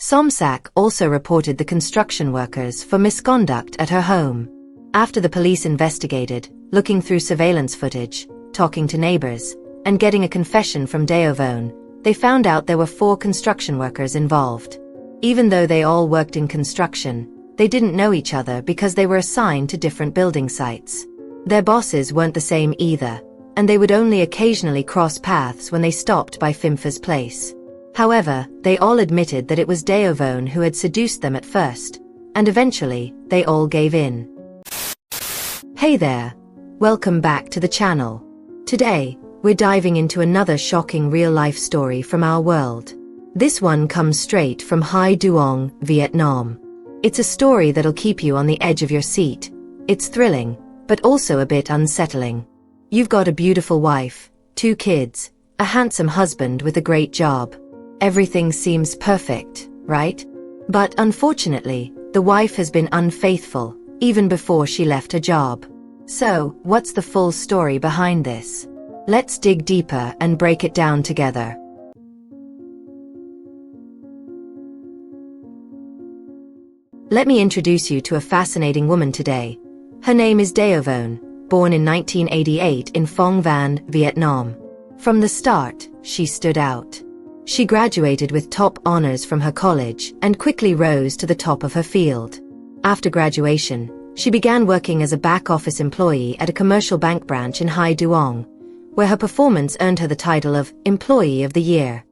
Somsak also reported the construction workers for misconduct at her home. After the police investigated, looking through surveillance footage, talking to neighbors, and getting a confession from Deovone, they found out there were 4 construction workers involved. Even though they all worked in construction, they didn't know each other because they were assigned to different building sites. Their bosses weren't the same either, and they would only occasionally cross paths when they stopped by Fimfa's place. However, they all admitted that it was Deovone who had seduced them at first, and eventually, they all gave in. Hey there! Welcome back to the channel. Today, we're diving into another shocking real-life story from our world. This one comes straight from Hai Duong, Vietnam. It's a story that'll keep you on the edge of your seat. It's thrilling, but also a bit unsettling. You've got a beautiful wife, 2 kids, a handsome husband with a great job. Everything seems perfect, right? But unfortunately, the wife has been unfaithful, even before she left her job. So, what's the full story behind this? Let's dig deeper and break it down together. Let me introduce you to a fascinating woman today. Her name is Deovone, born in 1988 in Phong Van, Vietnam. From the start, she stood out. She graduated with top honors from her college and quickly rose to the top of her field. After graduation, she began working as a back-office employee at a commercial bank branch in Hai Duong, where her performance earned her the title of Employee of the Year.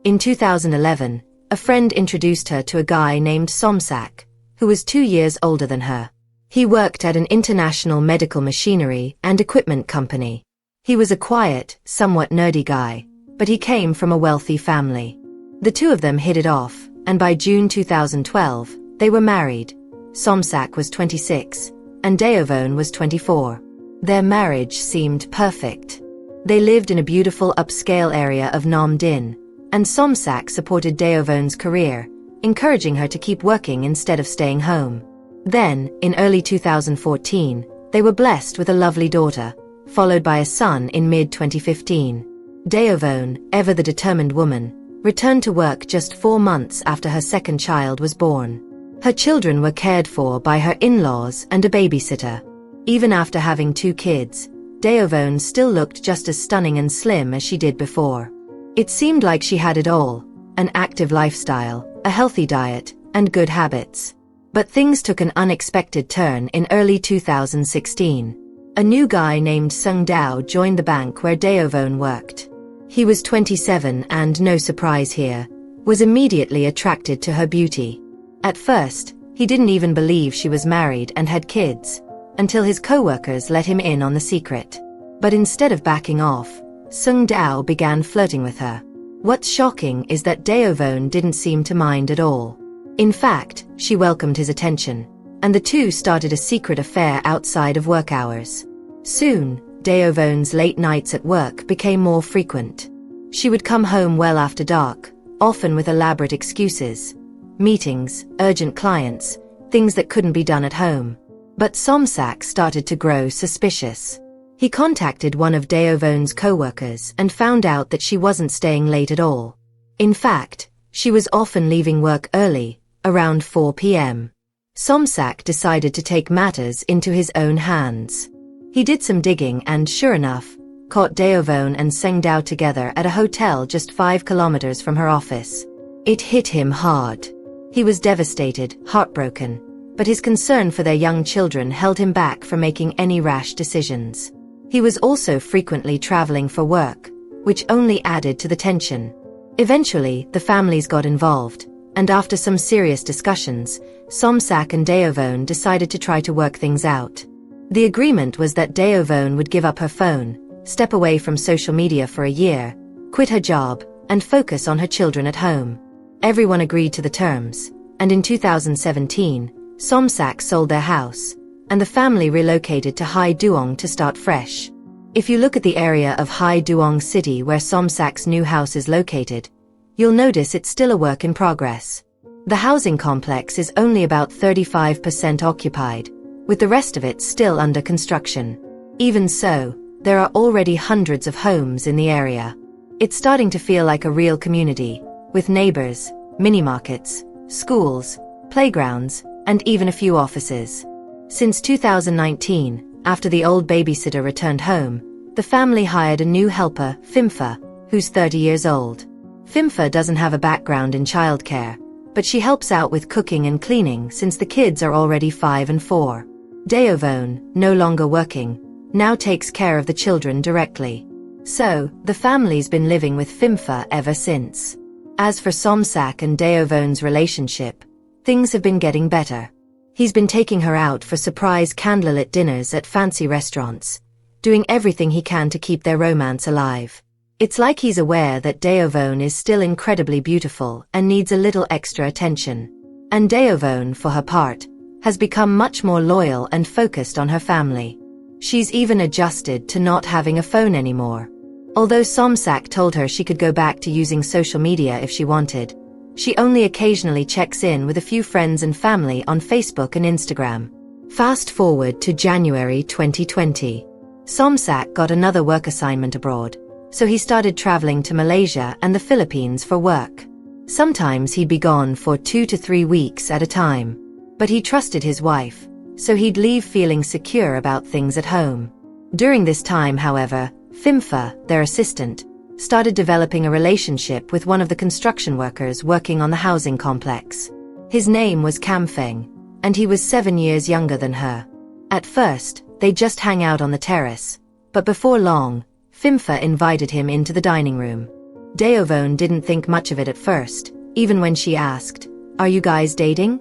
In 2011, a friend introduced her to a guy named Somsak, who was 2 years older than her. He worked at an international medical machinery and equipment company. He was a quiet, somewhat nerdy guy, but he came from a wealthy family. The two of them hit it off, and by June 2012, they were married. Somsak was 26, and Deovone was 24. Their marriage seemed perfect. They lived in a beautiful upscale area of Nam Dinh, and Somsak supported Deovone's career, encouraging her to keep working instead of staying home. Then, in early 2014, they were blessed with a lovely daughter, followed by a son in mid-2015. Deovone, ever the determined woman, returned to work just 4 months after her second child was born. Her children were cared for by her in-laws and a babysitter. Even after having 2 kids, Deovone still looked just as stunning and slim as she did before. It seemed like she had it all: an active lifestyle, a healthy diet, and good habits. But things took an unexpected turn in early 2016. A new guy named Sung Dao joined the bank where Deovone worked. He was 27 and, no surprise here, was immediately attracted to her beauty. At first, he didn't even believe she was married and had kids, until his co-workers let him in on the secret. But instead of backing off, Sung Dao began flirting with her. What's shocking is that Deovone didn't seem to mind at all. In fact, she welcomed his attention, and the two started a secret affair outside of work hours. Soon, Deovone's late nights at work became more frequent. She would come home well after dark, often with elaborate excuses: meetings, urgent clients, things that couldn't be done at home. But Somsak started to grow suspicious. He contacted one of Deovone's co-workers and found out that she wasn't staying late at all. In fact, she was often leaving work early, around 4 p.m. Somsak decided to take matters into his own hands. He did some digging and, sure enough, caught Deovone and Sung Dao together at a hotel just 5 kilometers from her office. It hit him hard. He was devastated, heartbroken, but his concern for their young children held him back from making any rash decisions. He was also frequently traveling for work, which only added to the tension. Eventually, the families got involved, and after some serious discussions, Somsak and Deovone decided to try to work things out. The agreement was that Deovone would give up her phone, step away from social media for a year, quit her job, and focus on her children at home. Everyone agreed to the terms, and in 2017, Somsak sold their house, and the family relocated to Hai Duong to start fresh. If you look at the area of Hai Duong City where Somsak's new house is located, you'll notice it's still a work in progress. The housing complex is only about 35% occupied, with the rest of it still under construction. Even so, there are already hundreds of homes in the area. It's starting to feel like a real community, with neighbors, mini-markets, schools, playgrounds, and even a few offices. Since 2019, after the old babysitter returned home, the family hired a new helper, Fimfa, who's 30 years old. Fimfa doesn't have a background in childcare, but she helps out with cooking and cleaning since the kids are already 5 and 4. Deovone, no longer working, now takes care of the children directly. So, the family's been living with Fimfa ever since. As for Somsak and Deovone's relationship, things have been getting better. He's been taking her out for surprise candlelit dinners at fancy restaurants, doing everything he can to keep their romance alive. It's like he's aware that Deovone is still incredibly beautiful and needs a little extra attention. And Deovone, for her part, has become much more loyal and focused on her family. She's even adjusted to not having a phone anymore. Although Somsak told her she could go back to using social media if she wanted, she only occasionally checks in with a few friends and family on Facebook and Instagram. Fast forward to January 2020. Somsak got another work assignment abroad, so he started traveling to Malaysia and the Philippines for work. Sometimes he'd be gone for 2 to 3 weeks at a time. But he trusted his wife, so he'd leave feeling secure about things at home. During this time, however, Fimfa, their assistant, started developing a relationship with one of the construction workers working on the housing complex. His name was Kamfeng, and he was 7 years younger than her. At first, they just hang out on the terrace, but before long, Fimfa invited him into the dining room. Deovone didn't think much of it at first, even when she asked, "Are you guys dating?"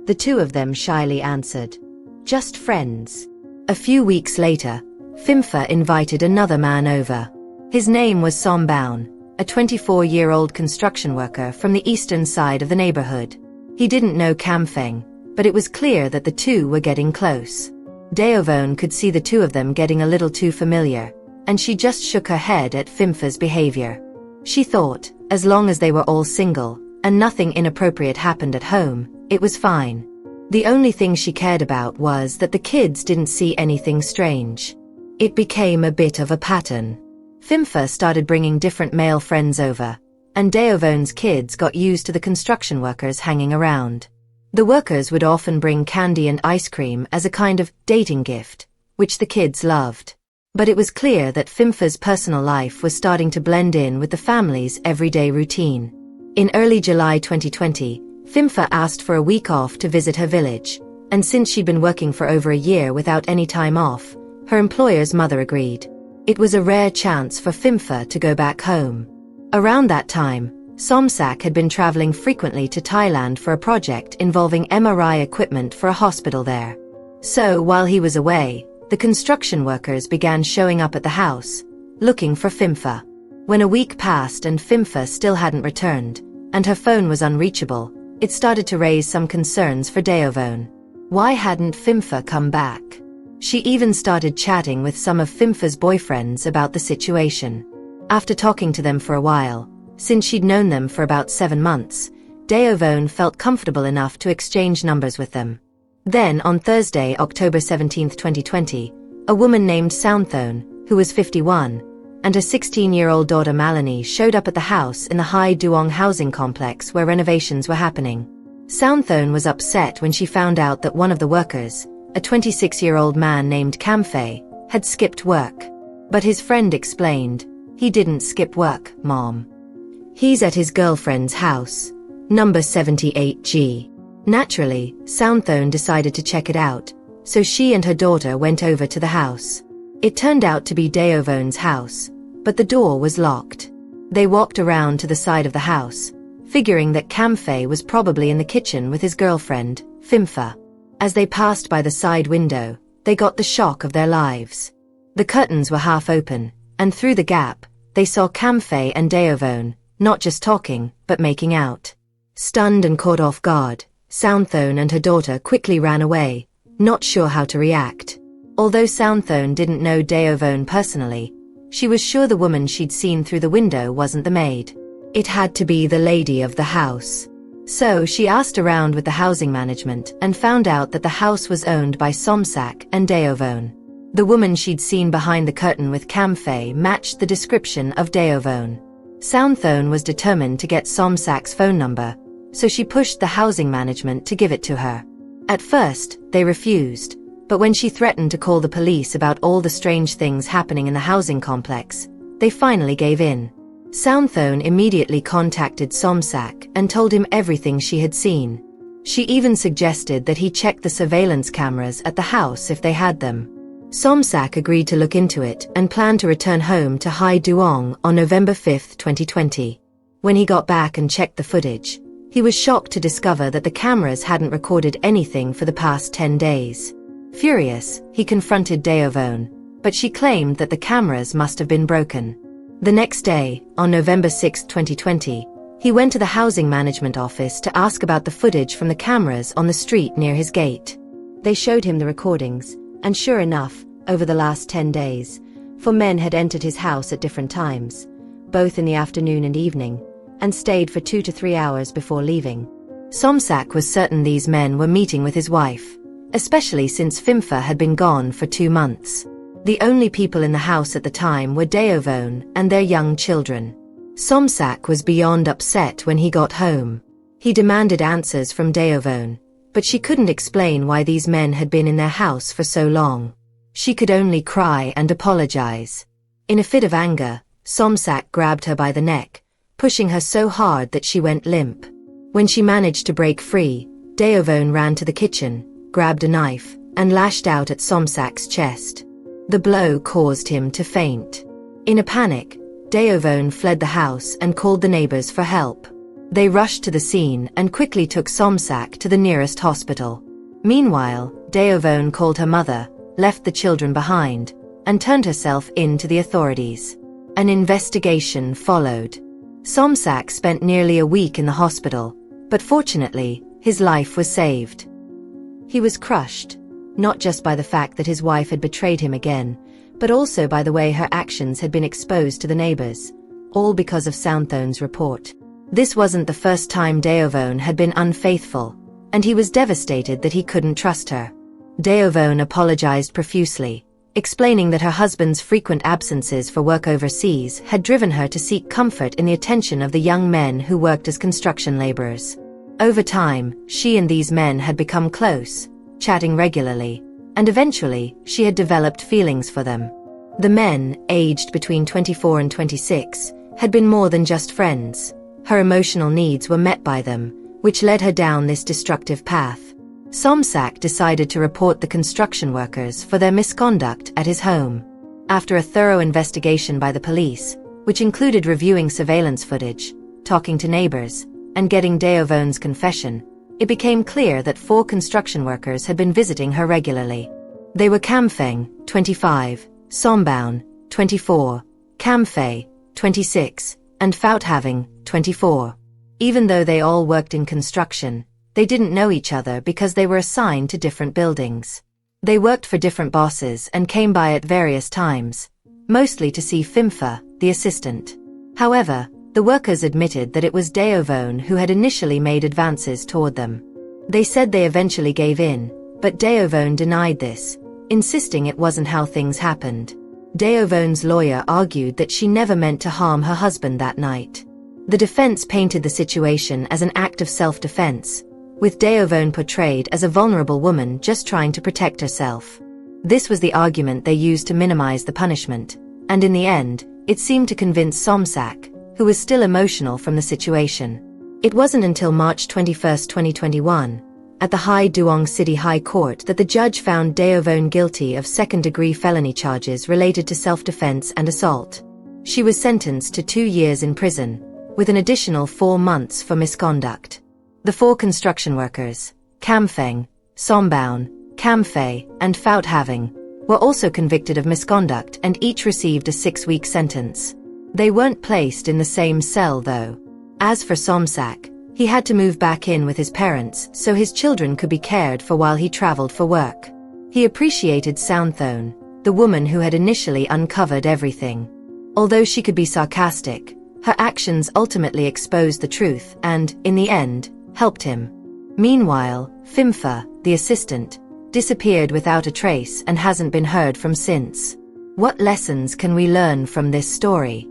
The two of them shyly answered, "Just friends." A few weeks later, Fimfa invited another man over. His name was Sombaun, a 24-year-old construction worker from the eastern side of the neighborhood. He didn't know Kamfeng, but it was clear that the two were getting close. Deovone could see the two of them getting a little too familiar, and she just shook her head at Fimfa's behavior. She thought, as long as they were all single, and nothing inappropriate happened at home, it was fine. The only thing she cared about was that the kids didn't see anything strange. It became a bit of a pattern. Fimfa started bringing different male friends over, and Deovone's kids got used to the construction workers hanging around. The workers would often bring candy and ice cream as a kind of dating gift, which the kids loved. But it was clear that Fimfa's personal life was starting to blend in with the family's everyday routine. In early July 2020, Fimfa asked for a week off to visit her village, and since she'd been working for over a year without any time off, her employer's mother agreed. It was a rare chance for Fimfa to go back home. Around that time, Somsak had been traveling frequently to Thailand for a project involving MRI equipment for a hospital there. So, while he was away, the construction workers began showing up at the house, looking for Fimfa. When a week passed and Fimfa still hadn't returned, and her phone was unreachable, it started to raise some concerns for Deovone. Why hadn't Fimfa come back? She even started chatting with some of Fimfa's boyfriends about the situation. After talking to them for a while, since she'd known them for about 7 months, Deovone felt comfortable enough to exchange numbers with them. Then, on Thursday, October 17, 2020, a woman named Soundthone, who was 51, and her 16-year-old daughter Malini showed up at the house in the Hai Duong housing complex where renovations were happening. Soundthone was upset when she found out that one of the workers, a 26-year-old man named Kamfei, had skipped work. But his friend explained, "He didn't skip work, Mom. He's at his girlfriend's house, number 78G. Naturally, Soundthone decided to check it out, so she and her daughter went over to the house. It turned out to be Deovone's house, but the door was locked. They walked around to the side of the house, figuring that Kamfei was probably in the kitchen with his girlfriend, Fimfa. As they passed by the side window, they got the shock of their lives. The curtains were half open, and through the gap, they saw Kamfei and Deovone, not just talking, but making out. Stunned and caught off guard, Soundthone and her daughter quickly ran away, not sure how to react. Although Soundthone didn't know Deovone personally, she was sure the woman she'd seen through the window wasn't the maid. It had to be the lady of the house. So she asked around with the housing management and found out that the house was owned by Somsak and Deovone. The woman she'd seen behind the curtain with Kamfei matched the description of Deovone. Soundthone was determined to get Somsak's phone number, so she pushed the housing management to give it to her. At first, they refused, but when she threatened to call the police about all the strange things happening in the housing complex, they finally gave in. Soundthone immediately contacted Somsak and told him everything she had seen. She even suggested that he check the surveillance cameras at the house if they had them. Somsak agreed to look into it and planned to return home to Hai Duong on November 5, 2020. When he got back and checked the footage, he was shocked to discover that the cameras hadn't recorded anything for the past 10 days. Furious, he confronted Deovone, but she claimed that the cameras must have been broken. The next day, on November 6, 2020, he went to the housing management office to ask about the footage from the cameras on the street near his gate. They showed him the recordings, and sure enough, over the last 10 days, 4 men had entered his house at different times, both in the afternoon and evening, and stayed for 2 to 3 hours before leaving. Somsak was certain these men were meeting with his wife, especially since Phimpha had been gone for 2 months. The only people in the house at the time were Deovone and their young children. Somsak was beyond upset when he got home. He demanded answers from Deovone, but she couldn't explain why these men had been in their house for so long. She could only cry and apologize. In a fit of anger, Somsak grabbed her by the neck, pushing her so hard that she went limp. When she managed to break free, Deovone ran to the kitchen, grabbed a knife, and lashed out at Somsak's chest. The blow caused him to faint. In a panic, Deovone fled the house and called the neighbors for help. They rushed to the scene and quickly took Somsak to the nearest hospital. Meanwhile, Deovone called her mother, left the children behind, and turned herself in to the authorities. An investigation followed. Somsak spent nearly a week in the hospital, but fortunately, his life was saved. He was crushed, not just by the fact that his wife had betrayed him again, but also by the way her actions had been exposed to the neighbors, all because of Soundthone's report. This wasn't the first time Deovone had been unfaithful, and he was devastated that he couldn't trust her. Deovone apologized profusely, explaining that her husband's frequent absences for work overseas had driven her to seek comfort in the attention of the young men who worked as construction laborers. Over time, she and these men had become close, chatting regularly, and eventually, she had developed feelings for them. The men, aged between 24 and 26, had been more than just friends. Her emotional needs were met by them, which led her down this destructive path. Somsak decided to report the construction workers for their misconduct at his home. After a thorough investigation by the police, which included reviewing surveillance footage, talking to neighbors, and getting Deovone's confession, it became clear that 4 construction workers had been visiting her regularly. They were Kamfeng, 25, Sombaun, 24, Kamfei, 26, and Fouthaving, 24. Even though they all worked in construction, they didn't know each other because they were assigned to different buildings. They worked for different bosses and came by at various times, mostly to see Phimpha, the assistant. However, the workers admitted that it was Deovone who had initially made advances toward them. They said they eventually gave in, but Deovone denied this, insisting it wasn't how things happened. Deovone's lawyer argued that she never meant to harm her husband that night. The defense painted the situation as an act of self-defense, with Deovone portrayed as a vulnerable woman just trying to protect herself. This was the argument they used to minimize the punishment, and in the end, it seemed to convince Somsak, who was still emotional from the situation. It wasn't until March 21, 2021, at the Hai Duong City High Court that the judge found Deovone guilty of second-degree felony charges related to self-defense and assault. She was sentenced to 2 years in prison, with an additional 4 months for misconduct. The 4 construction workers, Kamfeng, Sombaun, Kamfei, and Fouthaving, were also convicted of misconduct and each received a 6-week sentence. They weren't placed in the same cell though. As for Somsak, he had to move back in with his parents so his children could be cared for while he traveled for work. He appreciated Soundthone, the woman who had initially uncovered everything. Although she could be sarcastic, her actions ultimately exposed the truth and, in the end, helped him. Meanwhile, Phimpha, the assistant, disappeared without a trace and hasn't been heard from since. What lessons can we learn from this story?